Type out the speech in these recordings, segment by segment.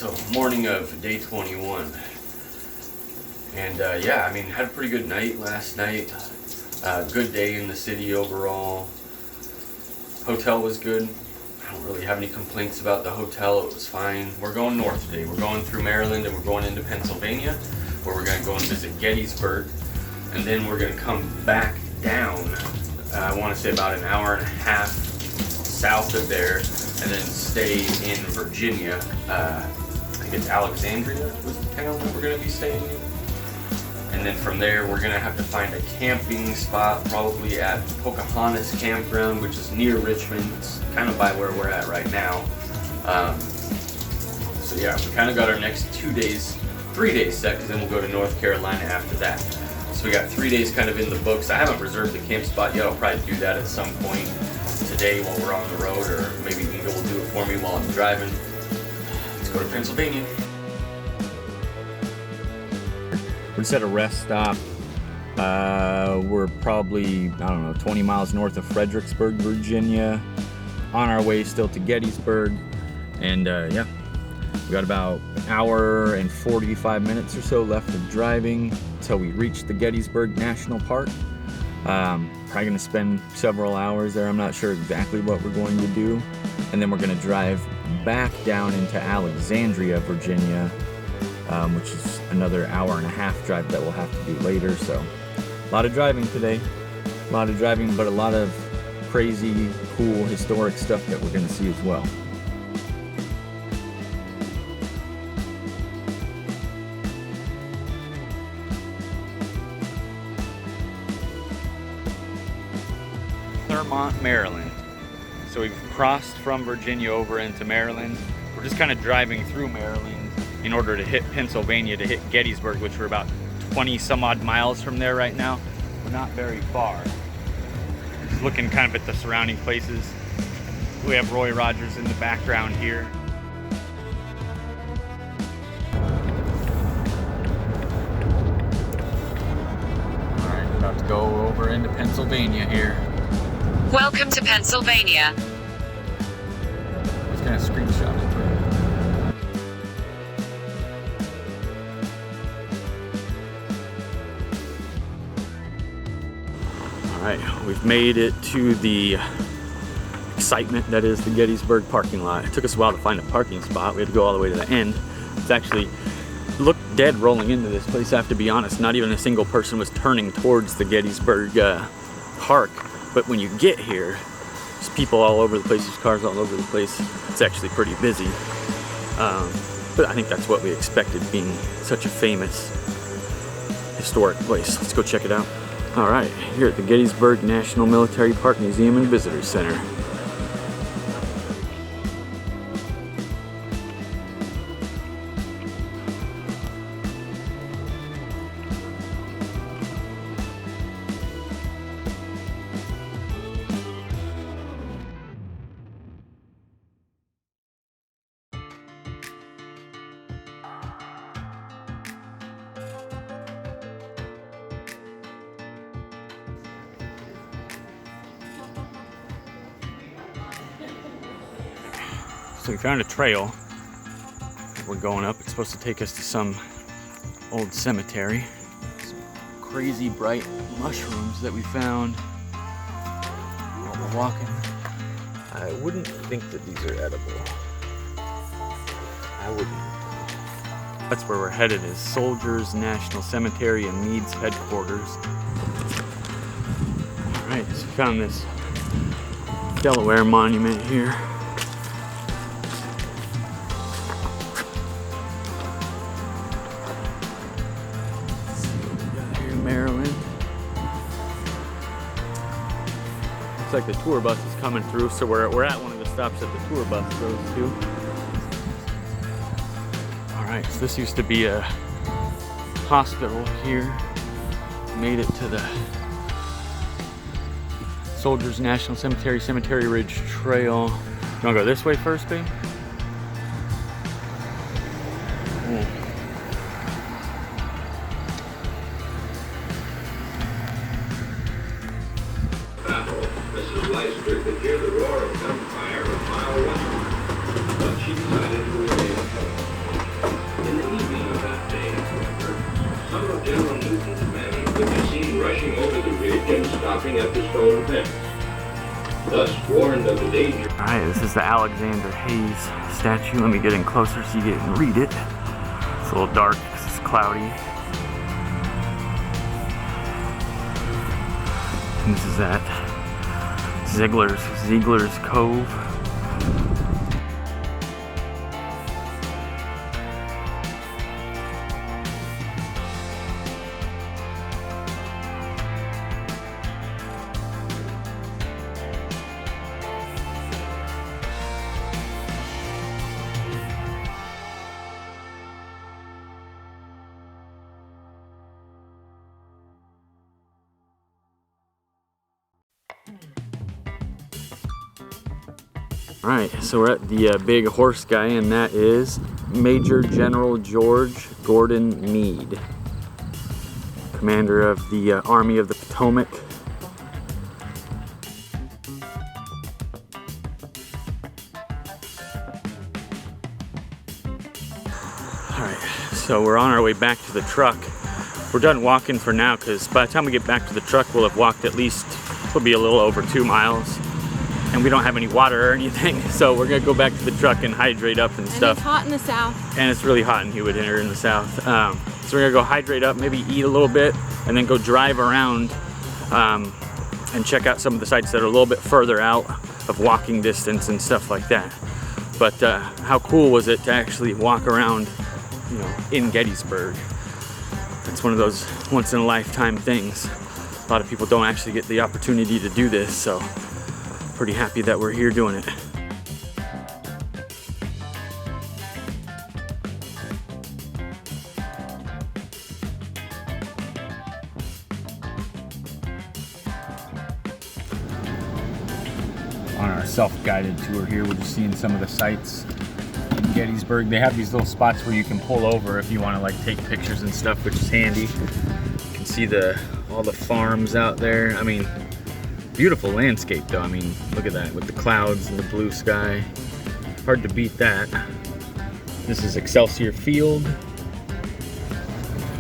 So morning of day 21, and yeah, I mean, had a pretty good night last night. Good day in the city overall. Hotel was good. I don't really have any complaints about the hotel. It was fine. We're going north today. We're going through Maryland and we're going into Pennsylvania, where we're going to go and visit Gettysburg, and then we're going to come back down. I want to say about an hour and a half south of there, and then stay in Virginia. I think it's Alexandria was the town that we're going to be staying in. And then from there, we're going to have to find a camping spot, probably at Pocahontas Campground, which is near Richmond. It's kind of by where we're at right now. So yeah, we kind of got our next 3 days set, because then we'll go to North Carolina after that. So we got 3 days kind of in the books. I haven't reserved the camp spot yet. I'll probably do that at some point today while we're on the road, or maybe Inga will do it for me while I'm driving. Let's go to Pennsylvania. We're just at a rest stop. We're probably, I don't know, 20 miles north of Fredericksburg, Virginia. On our way still to Gettysburg. And yeah, we got about an hour and 45 minutes or so left of driving until we reach the Gettysburg National Park. Probably gonna spend several hours there. I'm not sure exactly what we're going to do. And then we're gonna drive back down into Alexandria, Virginia, which is another hour and a half drive that we'll have to do later. So a lot of driving today, a lot of driving, but a lot of crazy, cool, historic stuff that we're going to see as well. Claremont, Maryland. So we've crossed from Virginia over into Maryland. We're just kind of driving through Maryland in order to hit Pennsylvania, to hit Gettysburg, which we're about 20 some odd miles from there right now. We're not very far. Just looking kind of at the surrounding places. We have Roy Rogers in the background here. All right, about to go over into Pennsylvania here. Welcome to Pennsylvania. Just gonna screenshot it. Alright, we've made it to the excitement that is the Gettysburg parking lot. It took us a while to find a parking spot. We had to go all the way to the end. It's actually looked dead rolling into this place, I have to be honest. Not even a single person was turning towards the Gettysburg Park. But when you get here, there's people all over the place, there's cars all over the place. It's actually pretty busy. But I think that's what we expected, being such a famous historic place. Let's go check it out. All right, here at the Gettysburg National Military Park Museum and Visitor Center. So we found a trail that we're going up. It's supposed to take us to some old cemetery. Some crazy bright mushrooms that we found while we're walking. I wouldn't think that these are edible. I wouldn't. That's where we're headed, is Soldiers National Cemetery and Meade's headquarters. Alright, so we found this Delaware monument here. Maryland. Looks like the tour bus is coming through, so we're at one of the stops that the tour bus goes to. Alright, so this used to be a hospital here. Made it to the Soldiers National Cemetery, Cemetery Ridge Trail. You wanna go this way first, babe? Could hear the roar of gunfire a mile away, but she decided to remain. stopping at the stone fence, thus warned of the danger. Alright, this is the Alexander Hayes statue. Let me get in closer so you can read it. It's a little dark because it's cloudy. And this is at Ziegler's Cove. Alright, so we're at the big horse guy, and that is Major General George Gordon Meade, commander of the Army of the Potomac. Alright, so we're on our way back to the truck. We're done walking for now because by the time we get back to the truck, we'll have walked at least, it'll be a little over 2 miles. And we don't have any water or anything, so we're gonna go back to the truck and hydrate up and stuff. It's hot in the south. And it's really hot and humid here in the south. So we're gonna go hydrate up, maybe eat a little bit, and then go drive around and check out some of the sites that are a little bit further out of walking distance and stuff like that. But how cool was it to actually walk around, you know, in Gettysburg? It's one of those once in a lifetime things. A lot of people don't actually get the opportunity to do this, so pretty happy that we're here doing it. On our self-guided tour here, we're just seeing some of the sights in Gettysburg. They have these little spots where you can pull over if you want to like take pictures and stuff, which is handy. You can see all the farms out there. I mean, beautiful landscape though. I mean, look at that with the clouds and the blue sky. Hard to beat that. This is Excelsior Field.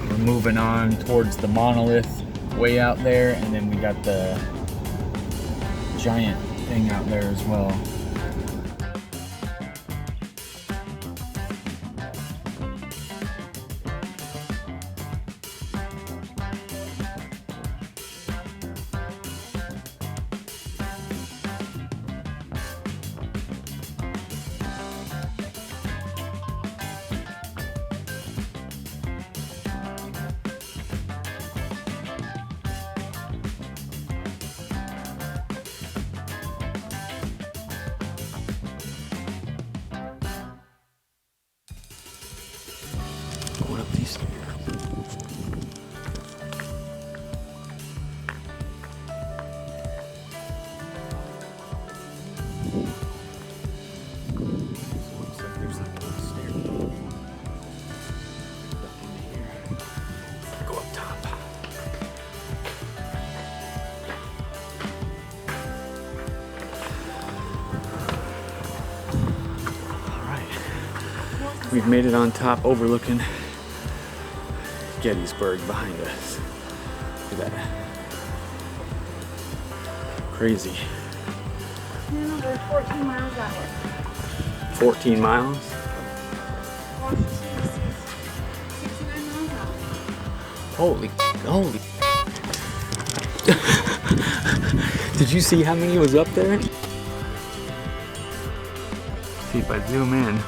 We're moving on towards the monolith way out there, and then we got the giant thing out there as well. Going up these stairs. Looks like there's like a little stair back into here. Go up top. All right, we've made it on top, overlooking Gettysburg behind us. Look at that. Crazy. No, there's 14 miles that way. 14 miles? 69 miles out. Holy. Did you see how many was up there? See if I zoom in. You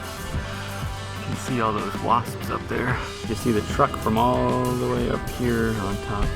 can see all those wasps up there. You see the truck from all the way up here on top.